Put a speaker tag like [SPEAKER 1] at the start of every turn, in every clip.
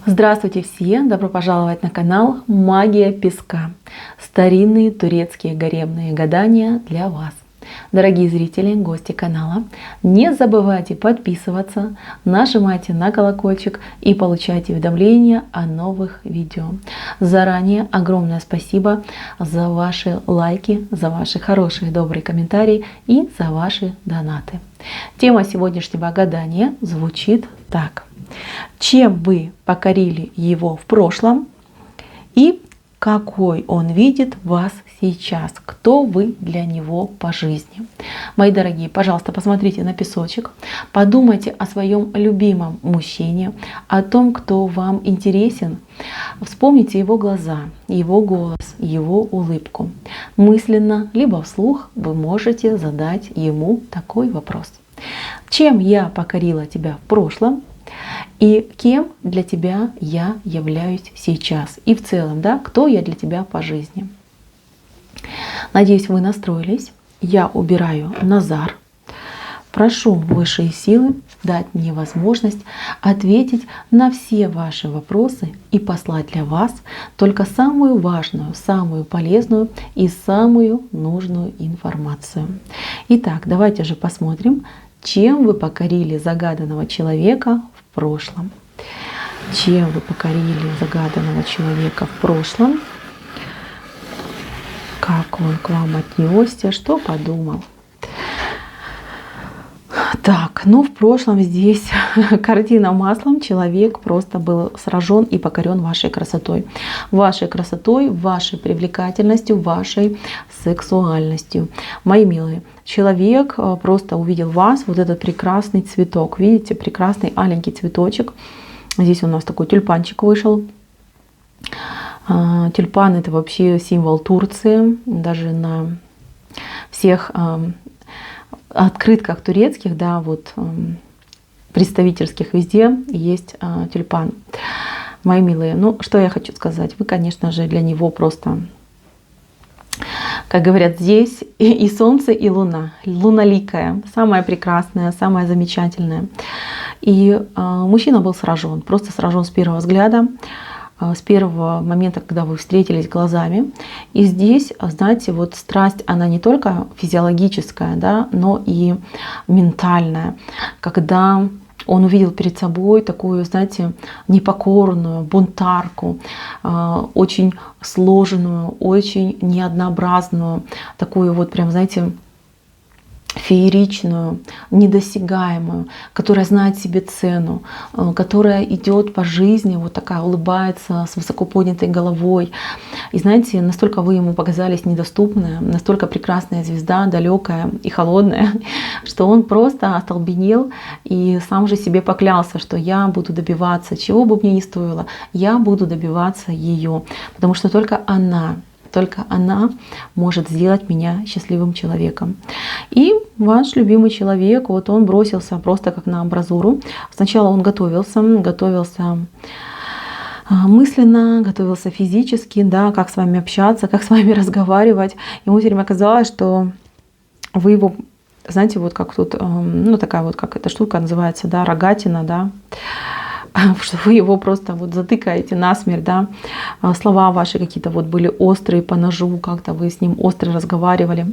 [SPEAKER 1] Здравствуйте все! Добро пожаловать на канал Магия Песка. Старинные турецкие гаремные гадания для вас. Дорогие зрители, гости канала, не забывайте подписываться, нажимайте на колокольчик и получайте уведомления о новых видео. Заранее огромное спасибо за ваши лайки, за ваши хорошие добрые комментарии и за ваши донаты. Тема сегодняшнего гадания звучит так. Чем вы покорили его в прошлом и какой он видит вас сейчас? Кто вы для него по жизни? Мои дорогие, пожалуйста, посмотрите на песочек, подумайте о своем любимом мужчине, о том, кто вам интересен. Вспомните его глаза, его голос, его улыбку. Мысленно, либо вслух вы можете задать ему такой вопрос. Чем я покорила тебя в прошлом? И кем для тебя я являюсь сейчас? И в целом, да, кто я для тебя по жизни? Надеюсь, вы настроились. Я убираю Назар. Прошу высшие силы дать мне возможность ответить на все ваши вопросы и послать для вас только самую важную, самую полезную и самую нужную информацию. Итак, давайте же посмотрим, чем вы покорили загаданного человека в прошлом. Чем вы покорили загаданного человека в прошлом? Как он к вам отнесся? Что подумал? Так, ну в прошлом здесь картина маслом. Человек просто был сражен и покорен вашей красотой. Вашей красотой, вашей привлекательностью, вашей сексуальностью. Мои милые, человек просто увидел вас, вот этот прекрасный цветок. Видите, прекрасный аленький цветочек. Здесь у нас такой тюльпанчик вышел. Тюльпан — это вообще символ Турции. Даже на всех открытках турецких, да, вот представительских везде есть тюльпан. Мои милые, ну что я хочу сказать, вы, конечно же, для него просто, как говорят здесь, и солнце, и луна, луналикая, самая прекрасная, самая замечательная. И мужчина был сражен, просто сражен с первого взгляда, с первого момента, когда вы встретились глазами. И здесь, знаете, вот страсть, она не только физиологическая, да, но и ментальная. Когда он увидел перед собой такую, знаете, непокорную бунтарку, очень сложенную, очень неоднообразную, такую вот прям, знаете, фееричную, недосягаемую, которая знает себе цену, которая идет по жизни, вот такая улыбается с высоко поднятой головой. И знаете, настолько вы ему показались недоступная, настолько прекрасная звезда, далекая и холодная, что он просто остолбенел и сам же себе поклялся, что я буду добиваться, чего бы мне ни стоило, я буду добиваться ее, потому что только она может сделать меня счастливым человеком. И ваш любимый человек, вот он бросился просто как на амбразуру. Сначала он готовился мысленно, готовился физически, да, как с вами общаться, как с вами разговаривать. Ему все время казалось, что вы его, знаете, вот как тут, ну такая вот, как эта штука называется, да, рогатина, да, что вы его просто вот затыкаете насмерть, да, слова ваши какие-то вот были острые по ножу, как-то вы с ним остро разговаривали.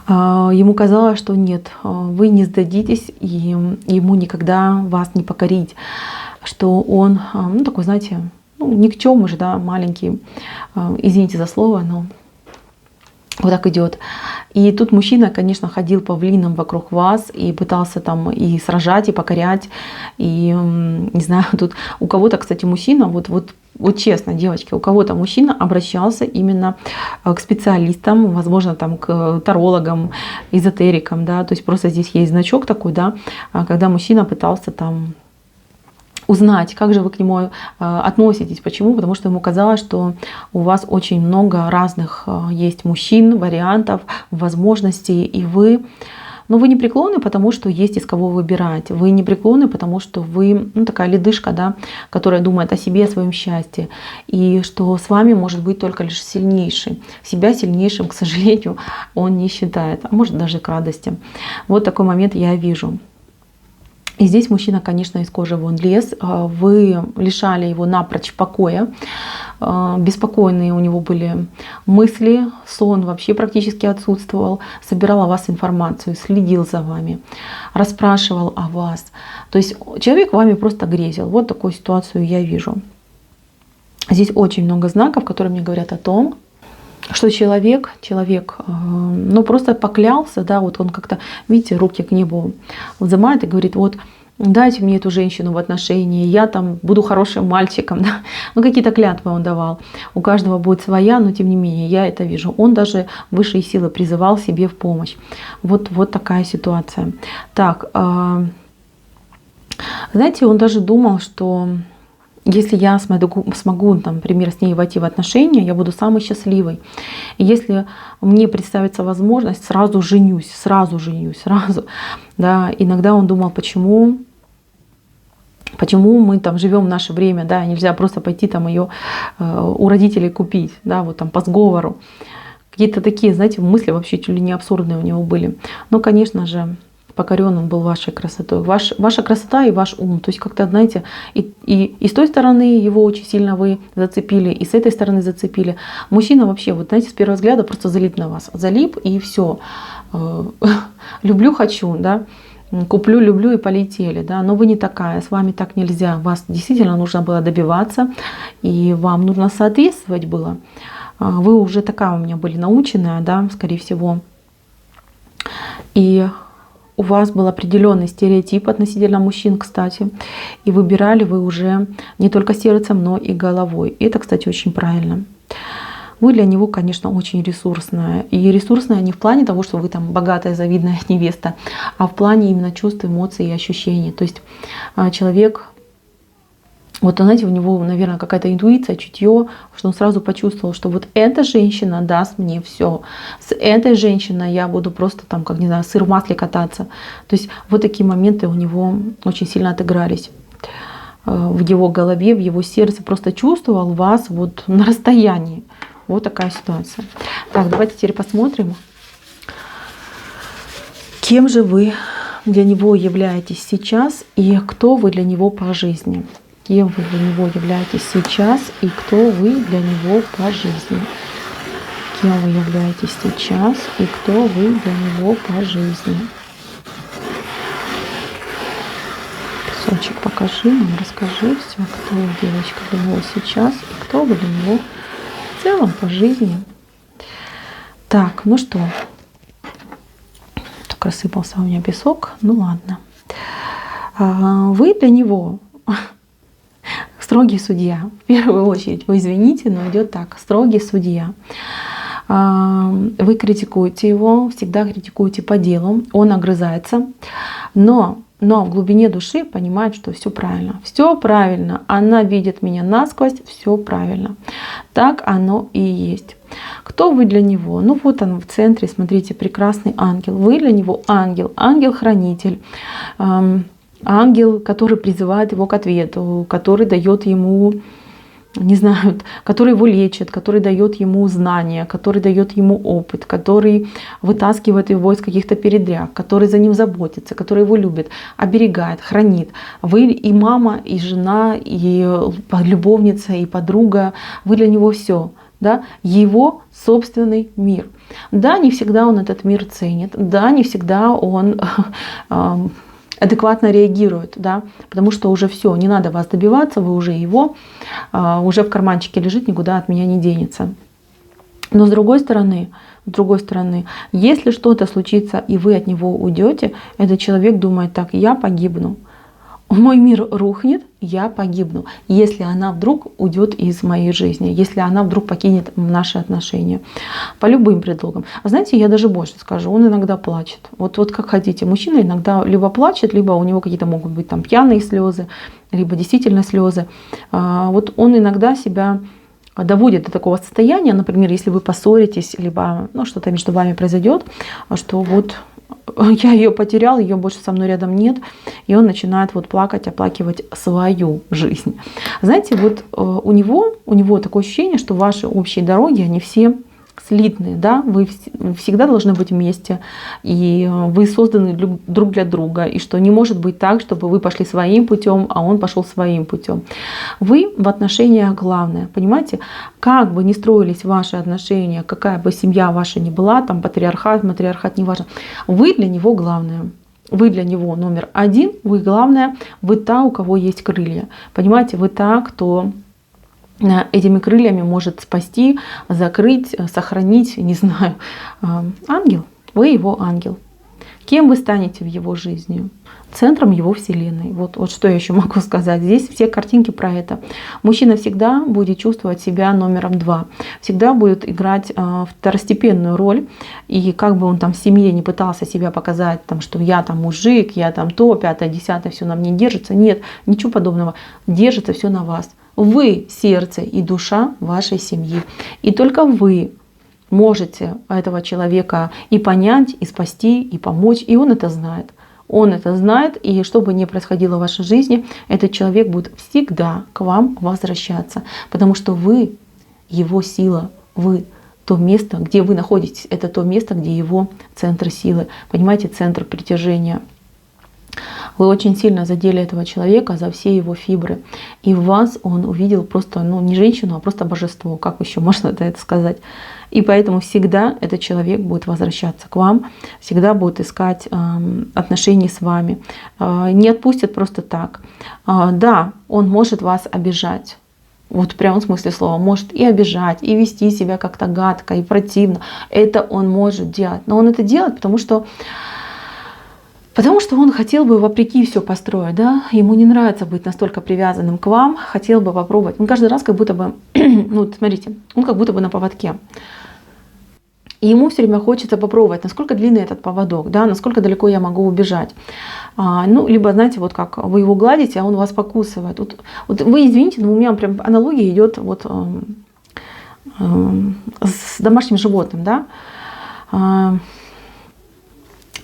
[SPEAKER 1] Ему казалось, что нет, вы не сдадитесь, и ему никогда вас не покорить, что он, ну такой, знаете, ну, никчемный же, да, маленький, извините за слово, но вот так идет. И тут мужчина, конечно, ходил павлином вокруг вас и пытался там и сражать, и покорять. И не знаю, тут у кого-то, кстати, мужчина, вот честно, девочки, у кого-то мужчина обращался именно к специалистам, возможно, там к тарологам, эзотерикам, да, то есть просто здесь есть значок такой, да, когда мужчина пытался там узнать, как же вы к нему относитесь. Почему? Потому что ему казалось, что у вас очень много разных есть мужчин, вариантов, возможностей, и вы, ну, вы непреклонны, потому что есть из кого выбирать. Вы непреклонны, потому что вы, ну, такая ледышка, да, которая думает о себе, о своем счастье. И что с вами может быть только лишь сильнейший. Себя сильнейшим, к сожалению, он не считает, а может даже к радости. Вот такой момент я вижу. И здесь мужчина, конечно, из кожи вон лез. Вы лишали его напрочь покоя. Беспокойные у него были мысли, сон вообще практически отсутствовал. Собирал о вас информацию, следил за вами, расспрашивал о вас. То есть человек вами просто грезил. Вот такую ситуацию я вижу. Здесь очень много знаков, которые мне говорят о том, что человек, ну просто поклялся, да, вот он как-то, видите, руки к небу взымает и говорит: вот дайте мне эту женщину в отношении, я там буду хорошим мальчиком, да. Ну какие-то клятвы он давал. У каждого будет своя, но тем не менее я это вижу. Он даже высшие силы призывал себе в помощь. Вот такая ситуация. Так, знаете, он даже думал, что если я смогу, например, с ней войти в отношения, я буду самой счастливой. И если мне представится возможность, сразу женюсь. Да. Иногда он думал, почему мы там живем в наше время, да, нельзя просто пойти там ее у родителей купить, да, вот там по сговору. Какие-то такие, знаете, мысли вообще чуть ли не абсурдные у него были. Но, конечно же, покорен он был вашей красотой. Ваша красота и ваш ум. То есть как-то, знаете, и с той стороны его очень сильно вы зацепили, и с этой стороны зацепили. Мужчина вообще, вот знаете, с первого взгляда просто залип на вас. Залип и все. Люблю, хочу, да. Куплю, люблю и полетели, да. Но вы не такая, с вами так нельзя. Вас действительно нужно было добиваться, и вам нужно соответствовать было. Вы уже такая у меня были наученная, да, скорее всего. И у вас был определенный стереотип относительно мужчин, кстати. И выбирали вы уже не только сердцем, но и головой. И это, кстати, очень правильно. Вы для него, конечно, очень ресурсная. И ресурсная не в плане того, что вы там богатая, завидная невеста, а в плане именно чувств, эмоций и ощущений. То есть человек, вот, знаете, у него, наверное, какая-то интуиция, чутье, что он сразу почувствовал, что вот эта женщина даст мне все. С этой женщиной я буду просто там, как, не знаю, сыр в масле кататься. То есть вот такие моменты у него очень сильно отыгрались в его голове, в его сердце. Просто чувствовал вас вот на расстоянии. Вот такая ситуация. Так, давайте теперь посмотрим, кем же вы для него являетесь сейчас и кто вы для него по жизни. Кем вы для него являетесь сейчас и кто вы для него по жизни. Кем вы являетесь сейчас и кто вы для него по жизни. Песочек, покажи нам, расскажи все, кто девочка для него сейчас и кто вы для него в целом по жизни. Так, ну что, так рассыпался у меня песок, ну ладно. Вы для него строгий судья. В первую очередь, вы извините, но идет так. Строгий судья. Вы критикуете его, всегда критикуете по делу. Он огрызается. Но в глубине души понимает, что все правильно. Все правильно. Она видит меня насквозь. Все правильно. Так оно и есть. Кто вы для него? Ну вот он в центре, смотрите, прекрасный ангел. Вы для него ангел. Ангел-хранитель. Ангел, который призывает его к ответу, который дает ему, не знаю, который его лечит, который дает ему знания, который дает ему опыт, который вытаскивает его из каких-то передряг, который за ним заботится, который его любит, оберегает, хранит. Вы и мама, и жена, и любовница, и подруга. Вы для него все. Да? Его собственный мир. Да, не всегда он этот мир ценит. Да, не всегда он адекватно реагирует, да, потому что уже все, не надо вас добиваться, вы уже его, уже в карманчике лежит, никуда от меня не денется. Но с другой стороны, если что-то случится и вы от него уйдете, этот человек думает так: я погибну. Мой мир рухнет, я погибну, если она вдруг уйдет из моей жизни, если она вдруг покинет наши отношения. По любым предлогам. А знаете, я даже больше скажу, он иногда плачет. Вот как хотите. Мужчина иногда либо плачет, либо у него какие-то могут быть там пьяные слезы, либо действительно слезы. Вот он иногда себя доводит до такого состояния, например, если вы поссоритесь, либо что-то между вами произойдет, что вот я ее потерял, ее больше со мной рядом нет, и он начинает вот плакать, оплакивать свою жизнь. Знаете, вот у него такое ощущение, что ваши общие дороги, они все слитные, да, вы всегда должны быть вместе, и вы созданы друг для друга, и что не может быть так, чтобы вы пошли своим путем, а он пошел своим путем. Вы в отношениях главное, понимаете, как бы ни строились ваши отношения, какая бы семья ваша ни была, там патриархат, матриархат, неважно, вы для него главное. Вы для него номер один, вы главное, вы та, у кого есть крылья. Понимаете, вы та, кто этими крыльями может спасти, закрыть, сохранить, не знаю, ангел. Вы его ангел. Кем вы станете в его жизни? Центром его вселенной. Вот что я еще могу сказать. Здесь все картинки про это. Мужчина всегда будет чувствовать себя номером 2. Всегда будет играть второстепенную роль. И как бы он там в семье не пытался себя показать, там, что я там мужик, я там то, 5, 10, все на мне держится. Нет, ничего подобного. Держится все на вас. Вы сердце и душа вашей семьи. И только вы можете этого человека и понять, и спасти, и помочь. И он это знает. Он это знает, и что бы ни происходило в вашей жизни, этот человек будет всегда к вам возвращаться. Потому что вы его сила, вы то место, где вы находитесь, это то место, где его центр силы. Понимаете, центр притяжения. Вы очень сильно задели этого человека за все его фибры. И в вас он увидел просто, не женщину, а просто божество. Как еще можно это сказать? И поэтому всегда этот человек будет возвращаться к вам, всегда будет искать отношений с вами. Не отпустит просто так. Да, он может вас обижать. Вот в прямом смысле слова. Может и обижать, и вести себя как-то гадко, и противно. Это он может делать. Но он это делает, потому что он хотел бы вопреки все построить, да? Ему не нравится быть настолько привязанным к вам, хотел бы попробовать. Он каждый раз как будто бы, смотрите, он как будто бы на поводке. И ему все время хочется попробовать, насколько длинный этот поводок, да, насколько далеко я могу убежать. Либо, знаете, вот как вы его гладите, а он вас покусывает. Вот вы извините, но у меня прям аналогия идет с домашним животным, да.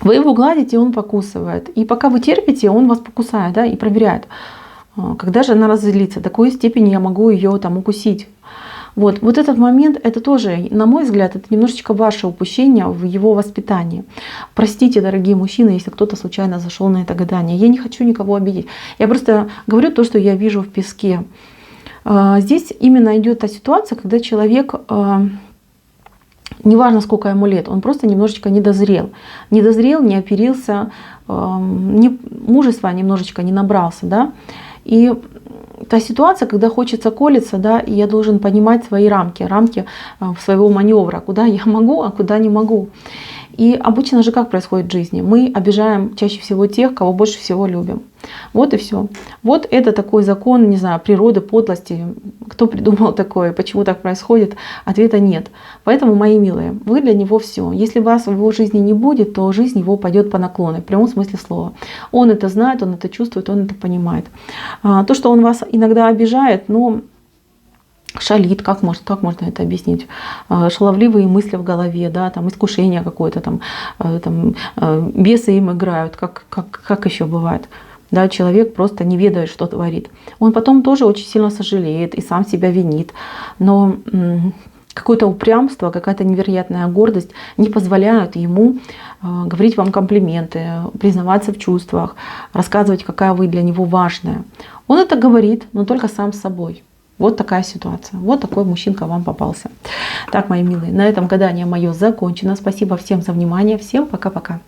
[SPEAKER 1] Вы его гладите, он покусывает. И пока вы терпите, он вас покусает, да, и проверяет, когда же она разозлится, до какой степени я могу ее там укусить. Вот этот момент, это тоже, на мой взгляд, это немножечко ваше упущение в его воспитании. Простите, дорогие мужчины, если кто-то случайно зашел на это гадание. Я не хочу никого обидеть. Я просто говорю то, что я вижу в песке. Здесь именно идет та ситуация, когда человек, неважно сколько ему лет, он просто немножечко недозрел. Недозрел, не оперился, мужества немножечко не набрался, да. И та ситуация, когда хочется колиться, да, и я должен понимать свои рамки своего маневра, куда я могу, а куда не могу. И обычно же как происходит в жизни? Мы обижаем чаще всего тех, кого больше всего любим. Вот и все. Вот это такой закон, не знаю, природы, подлости. Кто придумал такое, почему так происходит? Ответа нет. Поэтому, мои милые, вы для него все. Если вас в его жизни не будет, то жизнь его пойдет по наклону, в прямом смысле слова. Он это знает, он это чувствует, он это понимает. То, что он вас иногда обижает, шалит, как можно это объяснить? Шаловливые мысли в голове, да, там искушение какое-то, там бесы им играют, как еще бывает. Да, человек просто не ведает, что творит. Он потом тоже очень сильно сожалеет и сам себя винит. Но какое-то упрямство, какая-то невероятная гордость не позволяют ему говорить вам комплименты, признаваться в чувствах, рассказывать, какая вы для него важная. Он это говорит, но только сам с собой. Вот такая ситуация. Вот такой мужчинка вам попался. Так, мои милые, на этом гадание мое закончено. Спасибо всем за внимание. Всем пока-пока.